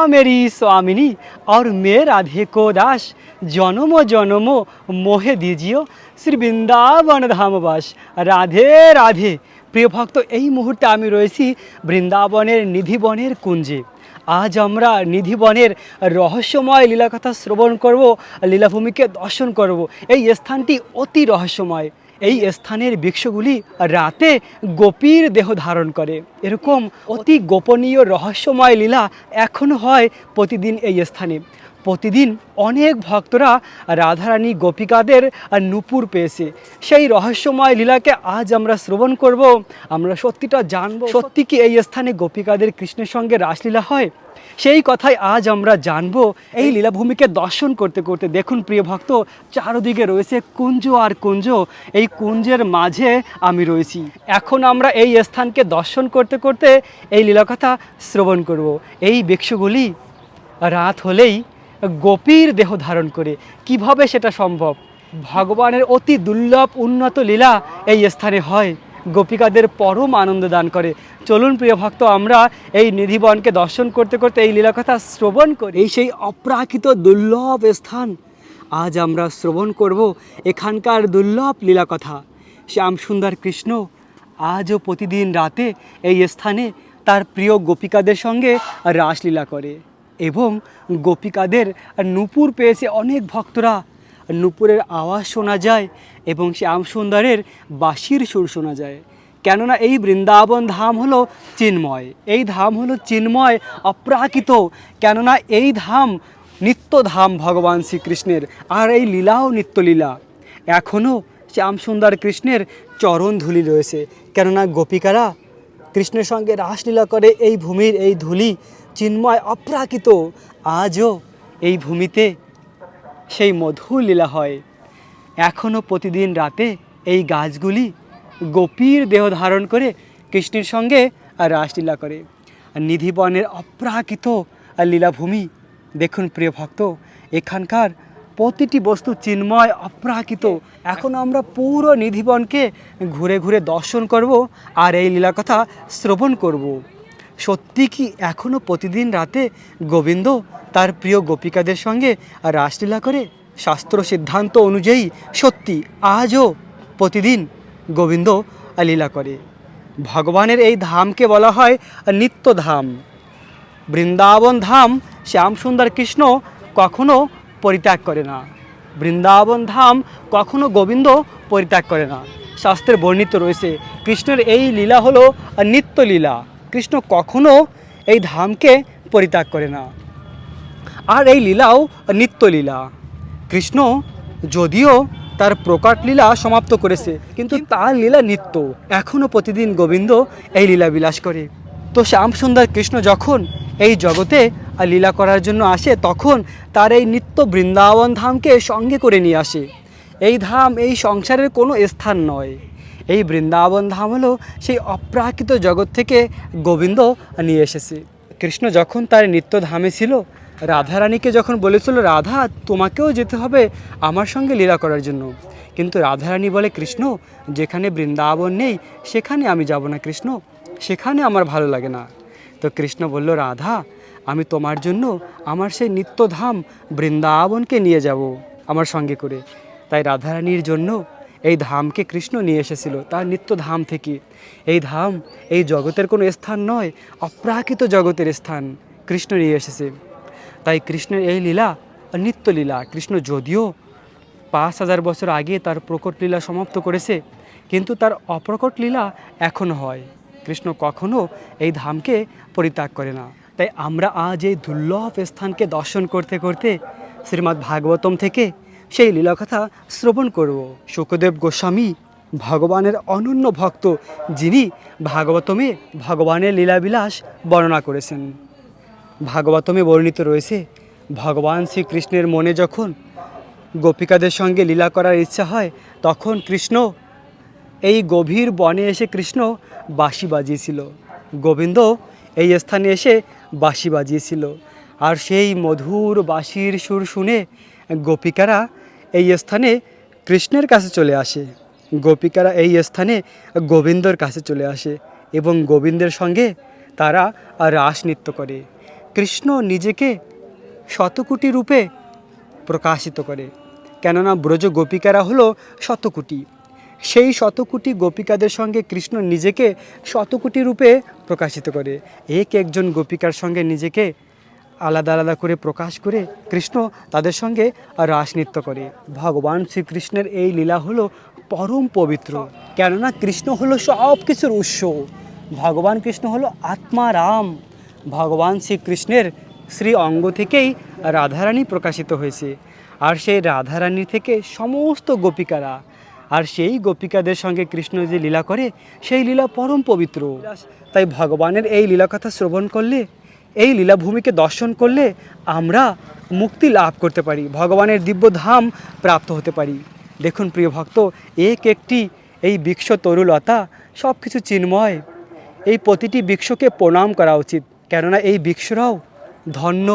मेरी स्वामिनी और मैं राधे को दास जन्म जन्म मोहे दीजियो श्री বৃন্দাবন ধামবাস। রাধে রাধে। প্রিয় ভক্ত, এই মুহূর্তে আমি রয়েছি বৃন্দাবনের নিধিবনের কুঞ্জে। আজ আমরা নিধিবনের রহস্যময় লীলাকথা শ্রবণ করব, লীলাভূমিকে দর্শন করব। এই স্থানটি অতি রহস্যময়। এই স্থানের বৃক্ষগুলি রাতে গোপীর দেহ ধারণ করে। এরকম অতি গোপনীয় রহস্যময় লীলা এখনও হয় প্রতিদিন এই স্থানে। প্রতিদিন অনেক ভক্তরা রাধারানী গোপিকাদের নূপুর পেয়েছে। সেই রহস্যময় লীলাকে আজ আমরা শ্রবণ করব, আমরা সত্যিটা জানব। সত্যি কি এই স্থানে গোপিকাদের কৃষ্ণের সঙ্গে রাসলীলা হয়? সেই কথাই আজ আমরা জানব এই লীলাভূমিকে দর্শন করতে করতে। দেখুন প্রিয় ভক্ত, চারদিকে রয়েছে কুঞ্জ আর কুঞ্জ। এই কুঞ্জের মাঝে আমি রয়েছি। এখন আমরা এই স্থানকে দর্শন করতে করতে এই লীলাকথা শ্রবণ করব। এই বৃক্ষগুলি রাত হলেই গোপীর দেহ ধারণ করে। কিভাবে সেটা সম্ভব? ভগবানের অতি দুর্লভ উন্নত লীলা এই স্থানে হয়, গোপিকাদের পরম আনন্দ দান করে। চলুন প্রিয় ভক্ত, আমরা এই নিধিবনকে দর্শন করতে করতে এই লীলাকথা শ্রবণ করি। এই সেই অপ্রাকৃত দুর্লভ স্থান আজ আমরা শ্রবণ করব, এখানকার দুর্লভ লীলাকথা। শ্যাম সুন্দর কৃষ্ণ আজও প্রতিদিন রাতে এই স্থানে তার প্রিয় গোপিকাদের সঙ্গে রাসলীলা করে এবং গোপিকাদের নূপুর পেয়েছে অনেক ভক্তরা। নূপুরের আওয়াজ শোনা যায় এবং শ্যাম সুন্দরের বাঁশির সুর শোনা যায়। কেননা এই বৃন্দাবন ধাম হলো চিন্ময়, এই ধাম হলো চিন্ময়, অপ্রাকৃত। কেননা এই ধাম নিত্যধাম ভগবান শ্রীকৃষ্ণের, আর এই লীলাও নিত্যলীলা। এখনও শ্যাম সুন্দর কৃষ্ণের চরণ ধুলি রয়েছে। কেননা গোপিকারা কৃষ্ণের সঙ্গে রাসলীলা করে। এই ভূমির এই ধুলি চিন্ময়, অপ্রাকৃত। আজও এই ভূমিতে সেই মধুর লীলা হয়। এখনও প্রতিদিন রাতে এই গাছগুলি গোপীর দেহ ধারণ করে কৃষ্ণের সঙ্গে রাসলীলা করে। নিধিবনের অপ্রাকৃত লীলাভূমি দেখুন প্রিয় ভক্ত, এখানকার প্রতিটি বস্তু চিন্ময়, অপ্রাকৃত। এখন আমরা পুরো নিধিবনকে ঘুরে ঘুরে দর্শন করব আর এই লীলাকথা শ্রবণ করব। সত্যি কি এখনও প্রতিদিন রাতে গোবিন্দ তার প্রিয় গোপিকাদের সঙ্গে রাসলীলা করে? শাস্ত্র সিদ্ধান্ত অনুযায়ী সত্যি আজও প্রতিদিন গোবিন্দ লীলা করে। ভগবানের এই ধামকে বলা হয় নিত্যধাম। বৃন্দাবন ধাম শ্যাম সুন্দর কৃষ্ণ কখনো পরিত্যাগ করে না। বৃন্দাবন ধাম কখনো গোবিন্দ পরিত্যাগ করে না। শাস্ত্রে বর্ণিত রয়েছে কৃষ্ণের এই লীলা হলো নিত্যলীলা। কৃষ্ণ কখনো এই ধামকে পরিত্যাগ করে না, আর এই লীলাও নিত্যলীলা। কৃষ্ণ যদিও তার প্রকট লীলা সমাপ্ত করেছে, কিন্তু তার লীলা নিত্য। এখনও প্রতিদিন গোবিন্দ এই লীলা বিলাস করে। তো শ্যাম সুন্দর কৃষ্ণ যখন এই জগতে লীলা করার জন্য আসে, তখন তার এই নিত্য বৃন্দাবন ধামকে সঙ্গে করে নিয়ে আসে। এই ধাম এই সংসারের কোনো স্থান নয়। এই বৃন্দাবন ধাম হলো সেই অপ্রাকৃত জগৎ থেকে গোবিন্দ নিয়ে এসেছে। কৃষ্ণ যখন তার নিত্য ধামে ছিল, রাধারানীকে যখন বলেছিল রাধা তোমাকেও যেতে হবে আমার সঙ্গে লীলা করার জন্য, কিন্তু রাধারানী বলে কৃষ্ণ যেখানে বৃন্দাবন নেই সেখানে আমি যাব না কৃষ্ণ, সেখানে আমার ভালো লাগে না। তো কৃষ্ণ বলল রাধা আমি তোমার জন্য আমার সেই নিত্যধাম বৃন্দাবনকে নিয়ে যাব আমার সঙ্গে করে। তাই রাধারানীর জন্য এই ধামকে কৃষ্ণ নিয়ে এসেছিল তার নিত্য ধাম থেকে। এই ধাম এই জগতের কোনো স্থান নয়, অপ্রাকৃত জগতের স্থান কৃষ্ণ নিয়ে এসেছে। তাই কৃষ্ণের এই লীলা নিত্য লীলা। কৃষ্ণ যদিও 5000 বছর আগে তার প্রকট লীলা সমাপ্ত করেছে, কিন্তু তার অপ্রকট লীলা এখনও হয়। কৃষ্ণ কখনো এই ধামকে পরিত্যাগ করে না। তাই আমরা আজ এই দুর্লভ স্থানকে দর্শন করতে করতে শ্রীমদ্ ভাগবতম থেকে সেই লীলাকথা শ্রবণ করব। শুকদেব গোস্বামী ভগবানের অনন্য ভক্ত, যিনি ভাগবতমে ভগবানের লীলাবিলাস বর্ণনা করেছেন। ভাগবতমে বর্ণিত রয়েছে ভগবান শ্রীকৃষ্ণের মনে যখন গোপিকাদের সঙ্গে লীলা করার ইচ্ছা হয়, তখন কৃষ্ণ এই গভীর বনে এসে কৃষ্ণ বাঁশি বাজিয়েছিল। গোবিন্দ এই স্থানে এসে বাঁশি বাজিয়েছিল, আর সেই মধুর বাঁশির সুর শুনে গোপিকারা এই স্থানে কৃষ্ণের কাছে চলে আসে। গোপিকারা এই স্থানে গোবিন্দর কাছে চলে আসে এবং গোবিন্দের সঙ্গে তারা রাস নৃত্য করে। কৃষ্ণ নিজেকে শতকোটি রূপে প্রকাশিত করে। কেননা ব্রজ গোপিকারা হলো শতকোটি, সেই শতকোটি গোপিকাদের সঙ্গে কৃষ্ণ নিজেকে শতকোটি রূপে প্রকাশিত করে। একজন গোপিকার সঙ্গে নিজেকে আলাদা আলাদা করে প্রকাশ করে কৃষ্ণ তাদের সঙ্গে রাস নৃত্য করে। ভগবান শ্রীকৃষ্ণের এই লীলা হলো পরম পবিত্র, কেননা কৃষ্ণ হলো সব কিছুর উৎস। ভগবান কৃষ্ণ হলো আত্মারাম। ভগবান শ্রীকৃষ্ণের শ্রী অঙ্গ থেকেই রাধারানী প্রকাশিত হয়েছে, আর সেই রাধারানী থেকে সমস্ত গোপিকারা, আর সেই গোপিকাদের সঙ্গে কৃষ্ণ যে লীলা করে সেই লীলা পরম পবিত্র। তাই ভগবানের এই লীলা কথা শ্রবণ করলে, এই লীলাভূমিকে দর্শন করলে আমরা মুক্তি লাভ করতে পারি, ভগবানের দিব্য ধাম প্রাপ্ত হতে পারি। দেখুন প্রিয় ভক্ত, একটি এই বৃক্ষ তরুলতা সব কিছু চিন্ময়। এই প্রতিটি বৃক্ষকে প্রণাম করা উচিত, কেননা এই বৃক্ষরাও ধন্য,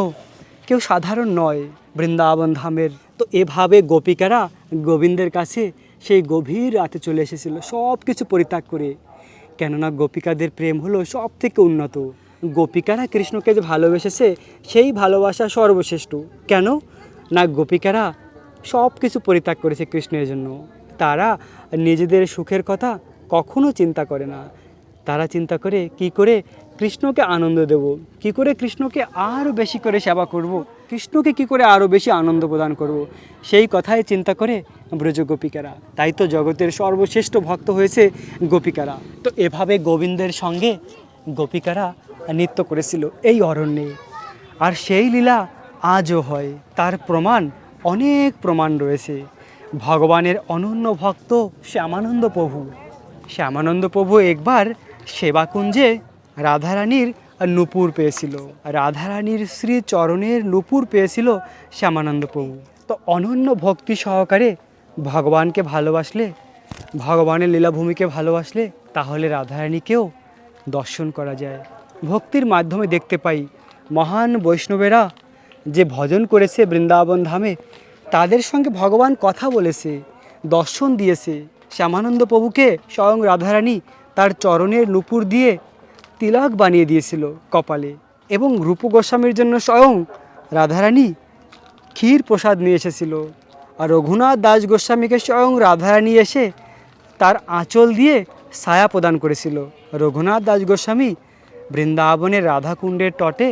কেউ সাধারণ নয় বৃন্দাবন ধামের। তো এভাবে গোপিকারা গোবিন্দের কাছে সেই গভীর রাতে চলে এসেছিল সব কিছু পরিত্যাগ করে, কেননা গোপিকাদের প্রেম হলো সব থেকে উন্নত। গোপিকারা কৃষ্ণকে যে ভালোবেসেছে সেই ভালোবাসা সর্বশ্রেষ্ঠ। কেন না, গোপিকারা সব কিছু পরিত্যাগ করেছে কৃষ্ণের জন্য। তারা নিজেদের সুখের কথা কখনো চিন্তা করে না, তারা চিন্তা করে কি করে কৃষ্ণকে আনন্দ দেব, কি করে কৃষ্ণকে আরও বেশি করে সেবা করব, কৃষ্ণকে কি করে আরও বেশি আনন্দ প্রদান করব, সেই কথাই চিন্তা করে ব্রজ গোপিকারা। তাই তো জগতের সর্বশ্রেষ্ঠ ভক্ত হয়েছে গোপিকারা। তো এভাবে গোবিন্দের সঙ্গে গোপিকারা নৃত্য করেছিল এই অরণ্যে, আর সেই লীলা আজও হয়। তার প্রমাণ, অনেক প্রমাণ রয়েছে। ভগবানের অনন্য ভক্ত শ্যামানন্দ প্রভু, শ্যামানন্দ প্রভু একবার সেবাকুঞ্জে রাধারানীর নূপুর পেয়েছিল, রাধারানীর শ্রী চরণের নূপুর পেয়েছিল শ্যামানন্দ প্রভু। তো অনন্য ভক্তি সহকারে ভগবানকে ভালোবাসলে, ভগবানের লীলাভূমিকে ভালোবাসলে, তাহলে রাধারানীকেও দর্শন করা যায়। ভক্তির মাধ্যমে দেখতে পাই মহান বৈষ্ণবেরা যে ভজন করেছে বৃন্দাবন ধামে, তাদের সঙ্গে ভগবান কথা বলেছে, দর্শন দিয়েছে। শ্যামানন্দ প্রভুকে স্বয়ং রাধারানী তার চরণের নূপুর দিয়ে তিলক বানিয়ে দিয়েছিল কপালে, এবং রূপ গোস্বামীর জন্য স্বয়ং রাধারানী ক্ষীর প্রসাদ নিয়ে এসেছিল। আর রঘুনাথ দাস গোস্বামীকে স্বয়ং রাধারানী এসে তার আঁচল দিয়ে ছায়া প্রদান করেছিল। রঘুনাথ দাস গোস্বামী বৃন্দাবনের রাধাকুণ্ডের তটে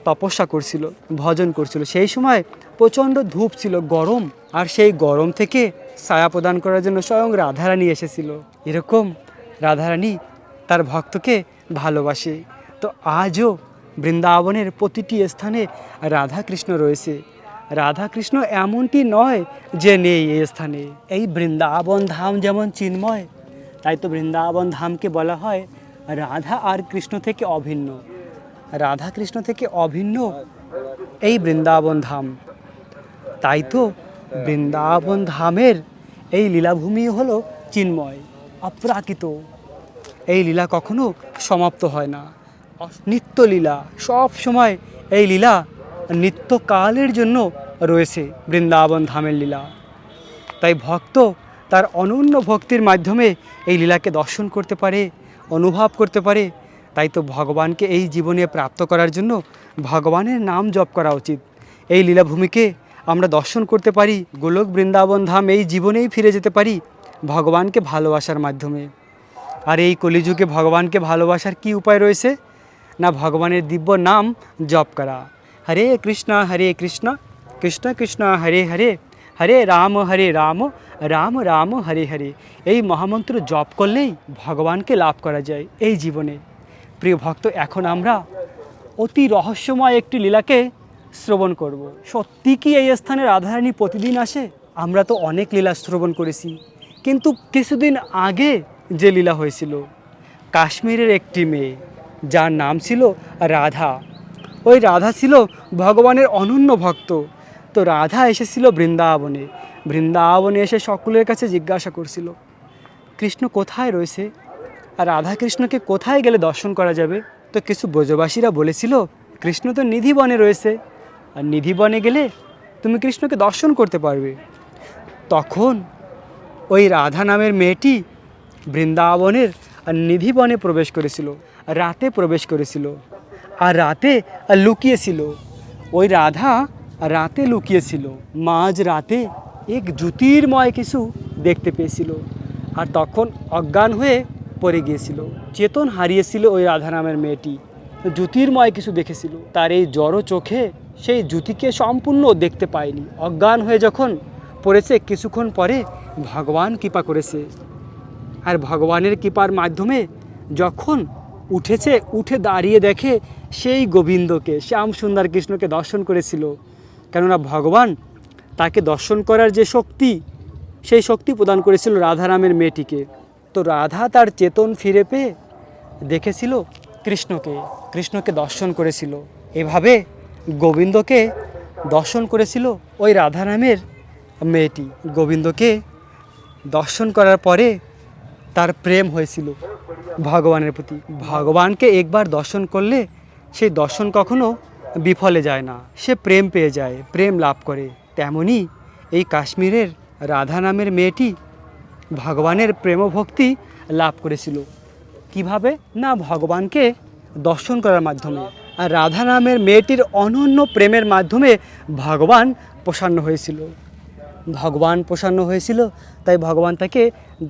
তপস্যা করছিল, ভজন করছিল। সেই সময় প্রচণ্ড ধূপ ছিল, গরম, আর সেই গরম থেকে ছায়া প্রদান করার জন্য স্বয়ং রাধারানী এসেছিল। এরকম রাধারানী তার ভক্তকে ভালোবাসে। তো আজও বৃন্দাবনের প্রতিটি স্থানে রাধাকৃষ্ণ রয়েছে। রাধাকৃষ্ণ এমনটি নয় যে নেই এই স্থানে। এই বৃন্দাবন ধাম যেমন চিন্ময়, তাই তো বৃন্দাবন ধামকে বলা হয় রাধা আর কৃষ্ণ থেকে অভিন্ন। রাধা কৃষ্ণ থেকে অভিন্ন এই বৃন্দাবন ধাম। তাই তো বৃন্দাবন ধামের এই লীলাভূমি হলো চিন্ময়, অপ্রাকৃত। এই লীলা কখনো সমাপ্ত হয় না, নিত্য লীলা। সব সময় এই লীলা নিত্যকালের জন্য রয়েছে বৃন্দাবন ধামের লীলা। তাই ভক্ত তার অনন্য ভক্তির মাধ্যমে এই লীলাকে দর্শন করতে পারে, অনুভব করতে পারে। তাই তো ভগবানকে এই জীবনে প্রাপ্ত করার জন্য ভগবানের নাম জপ করা উচিত। এই লীলাভূমিকে আমরা দর্শন করতে পারি, গোলক বৃন্দাবন ধাম এই জীবনেই ফিরে যেতে পারি ভগবানকে ভালোবাসার মাধ্যমে। আর এই কলিযুগে ভগবানকে ভালোবাসার কি উপায় রয়েছে না, ভগবানের দিব্য নাম জপ করা। হরে কৃষ্ণ কৃষ্ণ কৃষ্ণ হরে হরে, হরে রাম রাম রাম হরে হরে। এই মহামন্ত্র জপ করলেই ভগবানকে লাভ করা যায় এই জীবনে। প্রিয় ভক্ত, এখন আমরা অতি রহস্যময় একটি লীলাকে শ্রবণ করব। সত্যি কি এই স্থানে রাধারানী প্রতিদিন আসে? আমরা তো অনেক লীলা শ্রবণ করেছি, কিন্তু কিছুদিন আগে যে লীলা হয়েছিল, কাশ্মীরের একটি মেয়ে যার নাম ছিল রাধা, ওই রাধা ছিল ভগবানের অনন্য ভক্ত। তো রাধা এসেছিল বৃন্দাবনে, বৃন্দাবনে এসে সকলের কাছে জিজ্ঞাসা করছিল কৃষ্ণ কোথায় রয়েছে, আর রাধা কৃষ্ণকে কোথায় গেলে দর্শন করা যাবে। তো কিছু ব্রজবাসীরা বলেছিল কৃষ্ণ তো নিধিবনে রয়েছে, আর নিধিবনে গেলে তুমি কৃষ্ণকে দর্শন করতে পারবে। তখন ওই রাধা নামের মেয়েটি বৃন্দাবনের নিধিবনে প্রবেশ করেছিল, রাতে প্রবেশ করেছিল। আর রাতে লুকিয়েছিল। ওই রাধা রাতে লুকিয়েছিল। মাঝ রাতে এক জ্যোতির্ময় কিছু দেখতে পেয়েছিল, আর তখন অজ্ঞান হয়ে পড়ে গিয়েছিল। চেতন হারিয়েছিল ওই রাধা নামের মেয়েটি। জ্যোতির্ময় কিছু দেখেছিল। তার এই জড়ো চোখে সেই জ্যোতিকে সম্পূর্ণ দেখতে পায়নি। অজ্ঞান হয়ে যখন পড়েছে, কিছুক্ষণ পরে ভগবান কৃপা করেছে। আর ভগবানের কৃপার মাধ্যমে যখন উঠেছে, উঠে দাঁড়িয়ে দেখে সেই গোবিন্দকে, শ্যাম সুন্দর কৃষ্ণকে দর্শন করেছিল। কেননা ভগবান তাকে দর্শন করার যে শক্তি, সেই শক্তি প্রদান করেছিল রাধারামের মেয়েটিকে। তো রাধা তার চেতন ফিরে পেয়ে দেখেছিল কৃষ্ণকে, কৃষ্ণকে দর্শন করেছিল। এভাবে গোবিন্দকে দর্শন করেছিল ওই রাধারামের মেয়েটি। গোবিন্দকে দর্শন করার পরে তার প্রেম হয়েছিল ভগবানের প্রতি। ভগবানকে একবার দর্শন করলে সেই দর্শন কখনো বিফলে যায় না, সে প্রেম পেয়ে যায়, প্রেম লাভ করে। তেমনি এই কাশ্মীরের রাধা নামের মেয়েটি ভগবানের প্রেম ভক্তি লাভ করেছিল। কিভাবে? না, ভগবানকে দর্শন করার মাধ্যমে। আর রাধা নামের মেয়েটির অনন্য প্রেমের মাধ্যমে ভগবান প্রসন্ন হয়েছিল। ভগবান প্রসন্ন হয়েছিল, তাই ভগবান তাকে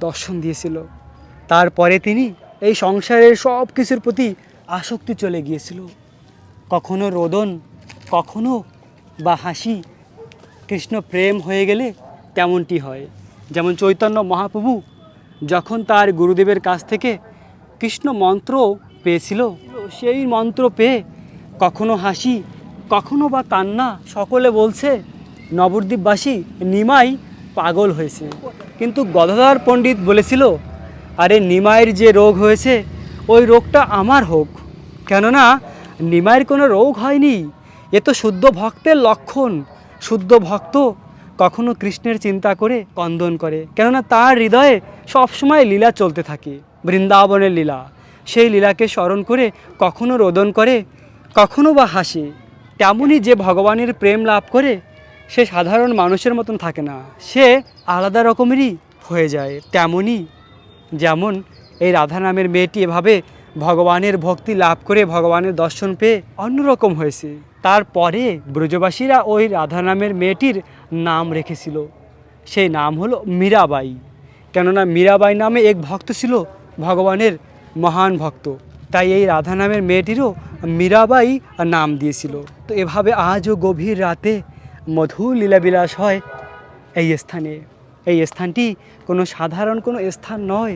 দর্শন দিয়েছিল। তারপরে তিনি এই সংসারের সব কিছুর প্রতি আসক্তি চলে গিয়েছিল। কখনো রোদন, কখনো বা হাসি। কৃষ্ণ প্রেম হয়ে গেলে তেমনটি হয়। যেমন চৈতন্য মহাপ্রভু যখন তার গুরুদেবের কাছ থেকে কৃষ্ণ মন্ত্র পেয়েছিল, সেই মন্ত্র পেয়ে কখনো হাসি, কখনো বা কান্না। সকলে বলছে নবদ্বীপবাসী নিমাই পাগল হয়েছে। কিন্তু গদাধর পণ্ডিত বলেছিল, আরে নিমাইয়ের যে রোগ হয়েছে, ওই রোগটা আমার হোক। কেননা নিমাইয়ের কোনো রোগ হয়নি। এ তো শুদ্ধ ভক্তের লক্ষণ। শুদ্ধ ভক্ত কখনো কৃষ্ণের চিন্তা করে কন্দন করে, কেননা তার হৃদয়ে সবসময় লীলা চলতে থাকে, বৃন্দাবনের লীলা। সেই লীলাকে স্মরণ করে কখনো রোদন করে, কখনো বা হাসে। তেমনই যে ভগবানের প্রেম লাভ করে, সে সাধারণ মানুষের মতন থাকে না, সে আলাদা রকমেরই হয়ে যায়। তেমনই যেমন এই রাধা নামের মেয়েটি এভাবে ভগবানের ভক্তি লাভ করে ভগবানের দর্শন পেয়ে অন্যরকম হয়েছে। তারপরে ব্রজবাসীরা ওই রাধা নামের মেয়েটির নাম রেখেছিল। সেই নাম হলো মীরাবাই। কেননা মীরাবাই নামে এক ভক্ত ছিল, ভগবানের মহান ভক্ত। তাই এই রাধা নামের মেয়েটিরও মীরাবাই নাম দিয়েছিল। তো এভাবে আজও গভীর রাতে মধুর লীলাবিলাস হয় এই স্থানে। এই স্থানটি কোনো সাধারণ কোনো স্থান নয়,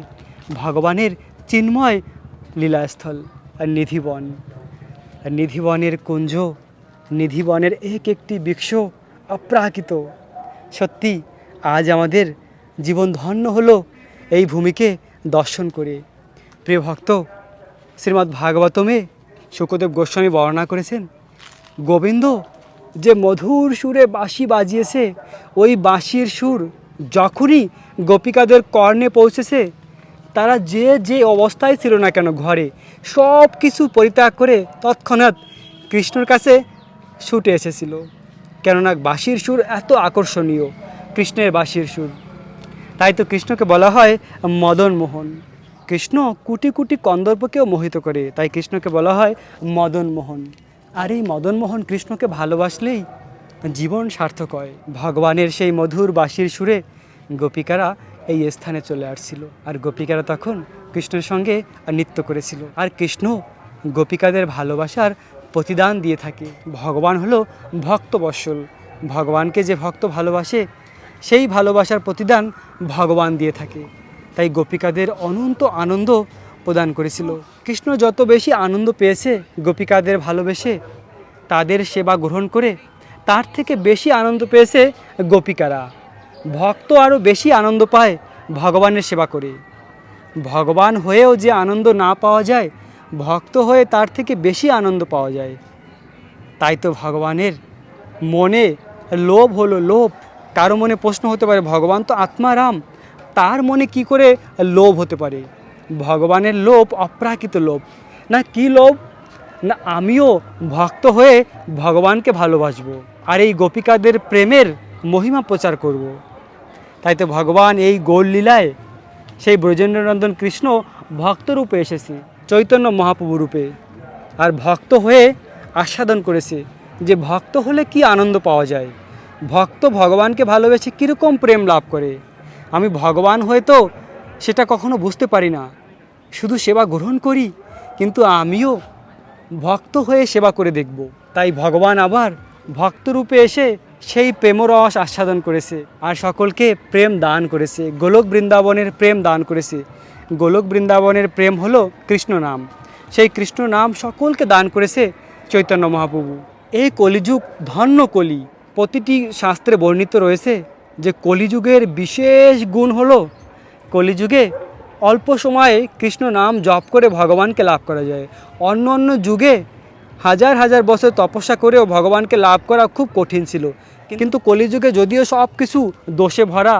ভগবানের চিন্ময় লীলাস্থল। আর নিধিবন, আর নিধিবনের কুঞ্জ, নিধিবনের এক একটি বৃক্ষ অপ্রাকৃত। সত্যি আজ আমাদের জীবন ধন্য হলো এই ভূমিকে দর্শন করে। প্রিয় ভক্ত, শ্রীমদ্ ভাগবতমে শুকদেব গোস্বামী বর্ণনা করেছেন, গোবিন্দ যে মধুর সুরে বাঁশি বাজিয়েছে, ওই বাঁশির সুর যখনই গোপিকাদের কর্ণে পৌঁছেছে, তারা যে যে অবস্থায় ছিল না কেন ঘরে, সব কিছু পরিত্যাগ করে তৎক্ষণাৎ কৃষ্ণর কাছে ছুটে এসেছিল। কেননা বাঁশির সুর এত আকর্ষণীয়, কৃষ্ণের বাঁশির সুর। তাই তো কৃষ্ণকে বলা হয় মদন মোহন। কৃষ্ণ কোটি কোটি কন্দর্পকেও মোহিত করে, তাই কৃষ্ণকে বলা হয় মদন মোহন। আর এই মদন মোহন কৃষ্ণকে ভালোবাসলেই জীবন সার্থক হয়। ভগবানের সেই মধুর বাঁশির সুরে গোপিকারা এই স্থানে চলে আসছিল, আর গোপিকারা তখন কৃষ্ণের সঙ্গে নৃত্য করেছিল। আর কৃষ্ণ গোপিকাদের ভালোবাসার প্রতিদান দিয়ে থাকে। ভগবান হলো ভক্তবৎসল। ভগবানকে যে ভক্ত ভালোবাসে, সেই ভালোবাসার প্রতিদান ভগবান দিয়ে থাকে। তাই গোপিকাদের অনন্ত আনন্দ প্রদান করেছিল। কৃষ্ণ যত বেশি আনন্দ পেয়েছে গোপিকাদের ভালোবেসে, তাদের সেবা গ্রহণ করে, তার থেকে বেশি আনন্দ পেয়েছে গোপিকারা। ভক্ত আরও বেশি আনন্দ পায় ভগবানের সেবা করে। ভগবান হয়েও যে আনন্দ না পাওয়া যায়, ভক্ত হয়ে তার থেকে বেশি আনন্দ পাওয়া যায়। তাই তো ভগবানের মনে লোভ হলো লোভ। কারো মনে প্রশ্ন হতে পারে, ভগবান তো আত্মারাম, তার মনে কি করে লোভ হতে পারে? ভগবানের লোভ অপ্রাকৃত লোভ। না কি লোভ? না আমিও ভক্ত হয়ে ভগবানকে ভালোবাসবো, আর এই গোপিকাদের প্রেমের মহিমা প্রচার করব। তাই তো ভগবান এই গৌরলীলায় সেই ব্রজেন্দ্রনন্দন কৃষ্ণ ভক্তরূপে এসেছে, চৈতন্য মহাপ্রভু রূপে। আর ভক্ত হয়ে আস্বাদন করেছে যে ভক্ত হলে কি আনন্দ পাওয়া যায়, ভক্ত ভগবানকে ভালোবেসে কীরকম প্রেম লাভ করে। আমি ভগবান হয়ে তো সেটা কখনো বুঝতে পারি না, শুধু সেবা গ্রহণ করি, কিন্তু আমিও ভক্ত হয়ে সেবা করে দেখব। তাই ভগবান আবার ভক্তরূপে এসে সেই প্রেমরস আস্বাদন করেছে আর সকলকে প্রেম দান করেছে, গোলক বৃন্দাবনের প্রেম দান করেছে। গোলক বৃন্দাবনের প্রেম হলো কৃষ্ণ নাম, সেই কৃষ্ণ নাম সকলকে দান করেছে চৈতন্য মহাপ্রভু। এই কলিযুগ ধন্য কলি, প্রতিটি শাস্ত্রে বর্ণিত রয়েছে যে কলিযুগের বিশেষ গুণ হলো কলিযুগে অল্প সময়ে কৃষ্ণ নাম জপ করে ভগবানকে লাভ করা যায়। অন্য অন্য যুগে হাজার হাজার বছর তপস্যা করেও ভগবানকে লাভ করা খুব কঠিন ছিল, কিন্তু কলিযুগে যদিও সব কিছু দোষে ভরা,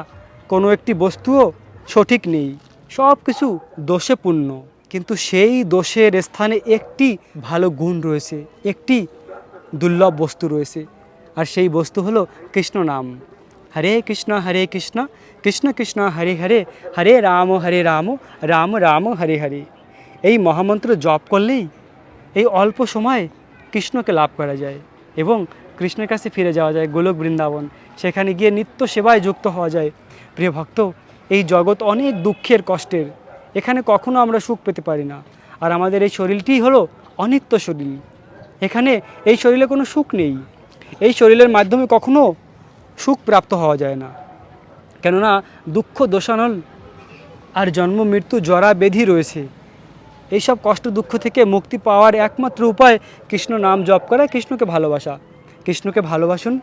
কোনো একটি বস্তুও সঠিক নেই, সব কিছু দোষে পূর্ণ, কিন্তু সেই দোষের স্থানে একটি ভালো গুণ রয়েছে, একটি দুর্লভ বস্তু রয়েছে, আর সেই বস্তু হলো কৃষ্ণ নাম। হরে কৃষ্ণ কৃষ্ণ কৃষ্ণ হরে হরে, হরে রাম রাম রাম হরে হরে। এই মহামন্ত্র জপ করলেই এই অল্প সময়ে কৃষ্ণকে লাভ করা যায় এবং কৃষ্ণের কাছে ফিরে যাওয়া যায় গোলক বৃন্দাবন, সেখানে গিয়ে নিত্য সেবায় যুক্ত হওয়া যায়। প্রিয় ভক্ত, এই জগৎ অনেক দুঃখের কষ্টের, এখানে কখনো আমরা সুখ পেতে পারি না। আর আমাদের এই শরীরটি হলো অনিত্য শরীর, এখানে এই শরীরে কোনো সুখ নেই, এই শরীরের মাধ্যমে কখনো সুখ প্রাপ্ত হওয়া যায় না, কেননা দুঃখ দোষানল আর জন্ম মৃত্যু জরা ব্যাধি রয়েছে। এইসব কষ্ট দুঃখ থেকে মুক্তি পাওয়ার একমাত্র উপায় কৃষ্ণ নাম জপ করা, কৃষ্ণকে ভালোবাসা। কৃষ্ণকে ভালোবাসুন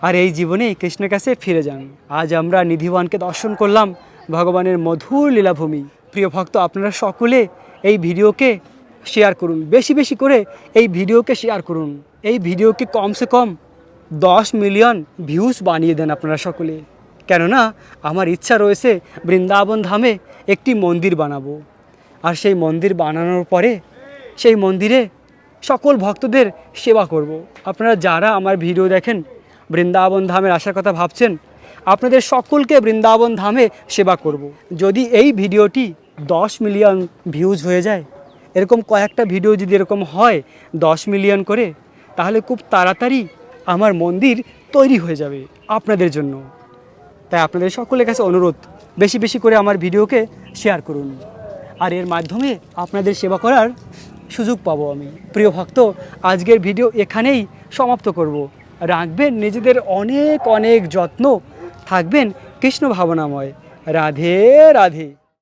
আর এই জীবনে কৃষ্ণের কাছে ফিরে যান। আজ আমরা নিধিবানকে দর্শন করলাম, ভগবানের মধুর লীলাভূমি। প্রিয় ভক্ত, আপনারা সকলে এই ভিডিওকে শেয়ার করুন, বেশি বেশি করে এই ভিডিওকে শেয়ার করুন। এই ভিডিওকে কমসে কম 10 মিলিয়ন ভিউজ বানিয়ে দেন আপনারা সকলে, কেননা আমার ইচ্ছা রয়েছে বৃন্দাবন ধামে একটি মন্দির বানাবো, আর সেই মন্দির বানানোর পরে সেই মন্দিরে সকল ভক্তদের সেবা করব। আপনারা যারা আমার ভিডিও দেখেন বৃন্দাবন ধামের আসার কথা ভাবছেন, আপনাদের সকলকে বৃন্দাবন ধামে সেবা করব। যদি এই ভিডিওটি 10 মিলিয়ন ভিউজ হয়ে যায়, এরকম কয়েকটা ভিডিও যদি এরকম হয় 10 মিলিয়ন করে, তাহলে খুব তাড়াতাড়ি আমার মন্দির তৈরি হয়ে যাবে আপনাদের জন্য। তাই আপনাদের সকলের কাছে অনুরোধ, বেশি বেশি করে আমার ভিডিওকে শেয়ার করুন, আর এর মাধ্যমে আপনাদের সেবা করার সুযোগ পাবো আমি। প্রিয় ভক্ত, আজকের ভিডিও এখানেই সমাপ্ত করব। রাখবেন নিজেদের অনেক অনেক যত্ন, থাকবেন কৃষ্ণ ভাবনাময়। রাধে রাধে।